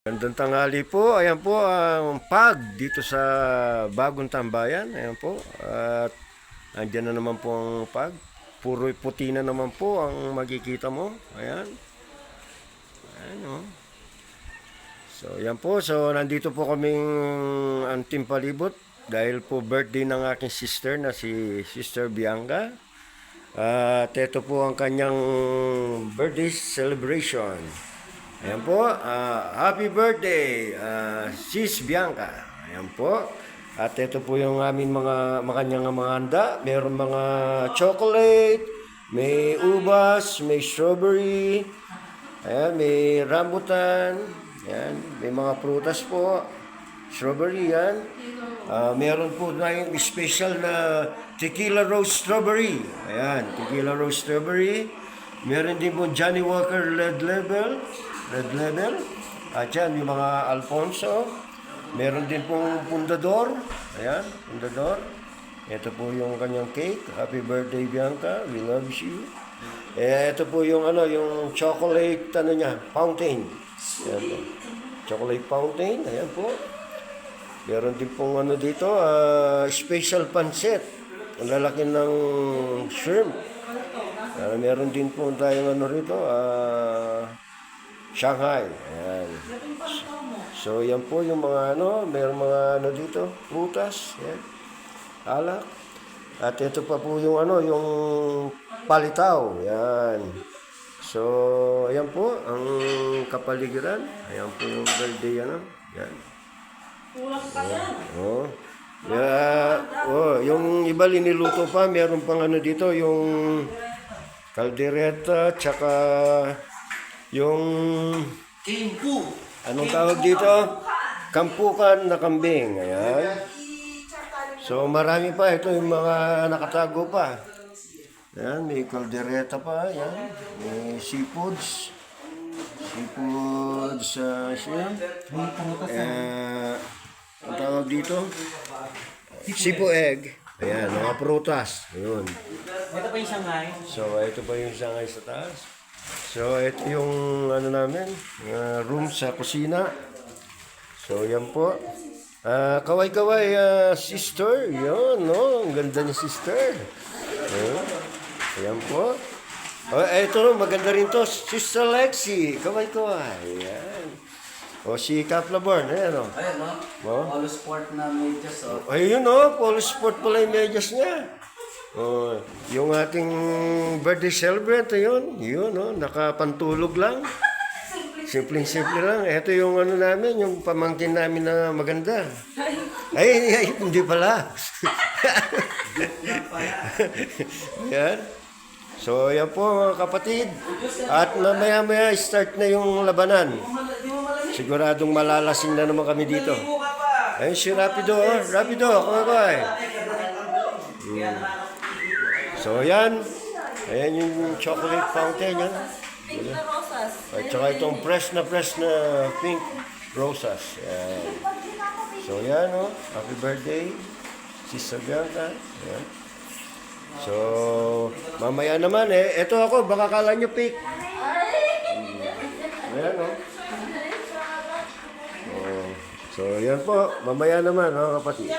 Gandang tanghali po. Ayan po ang pag dito sa Bagong Tambayan. Ayan po. At andyan na naman po ang pag. Puro puti na naman po ang makikita mo. Ayan. Ayan o. So, ayan po. So, nandito po kaming ang Team Palibot dahil po birthday ng aking sister na si Sister Bianca. At ito po ang kanyang birthday celebration. Ayan po, happy birthday, Sis Bianca. Ayan po. At ito po yung aming kanyang mga handa. Meron mga chocolate, may ubas, may strawberry, ayan, may rambutan, ayan, may mga prutas po, strawberry yan. Meron po na yung special na tequila rose strawberry. Ayan, tequila rose strawberry. Meron din po Johnny Walker Red Label. At yan, yung mga Alfonso. Meron din pong Pundador. Ayan, Pundador. Ito po yung kanyang cake. Happy birthday, Bianca. We love you. Ito po yung yung chocolate fountain. Ayan po. Chocolate fountain. Ayan po. Meron din pong dito, special pancit. Ang lalaki ng shrimp. Meron din po tayong rito, Shanghai. Ayan. So, yan po yung mga meron mga dito, prutas, yan, alak. At ito pa po yung yung palitaw. Yan. So, ayan po ang kapaligiran. Ayan po yung birthday, yan. Kulang pa yan. Oh. Yung iba liniluto pa, meron pang dito, yung kaldereta, tsaka yung Kimpu. anong tawag dito? Kampukan na kambing. Ayan. So marami pa. Ito yung mga nakatago pa. Ayan, may kaldereta pa. Ayan. May seafoods. Shrimp. Ang tawag dito? Sipo egg. Ayan, mga prutas. Ayun. Ito pa yung Shanghai. So, ito pa yung Shanghai sa taas. So, ito yung namin, room sa kusina. So, yan po. Kaway-kaway, sister. Yun, no? Ang ganda ni sister. Ayan po. Ito, maganda rin to. Sister Lexi. Kaway-kaway. Ayan. Si Kaplaborn. Ayan, no? Ayan, no? Oh. All sport na medyas, oh. Ayun, no? Polo sport pala yung medyas niya. Yung ating birthday celebrant, yun, nakapantulog lang. Simple lang. Ito yung namin, yung pamangkin namin na maganda. Ay, hindi pala. Yan. So, yan po mga kapatid. At mamaya start na yung labanan. Siguradong malalasing na naman kami dito. Ayun si Rapido, kaway. So, yan. Ayan yung chocolate fountain, yan. Pink na rosas. At saka itong fresh na pink rosas. Yan. So, yan, happy birthday, Sister Bianca. Yan. So, mamaya naman, ito ako, baka kala nyo pick. Ayan, So, yan po, mamaya naman, kapatid.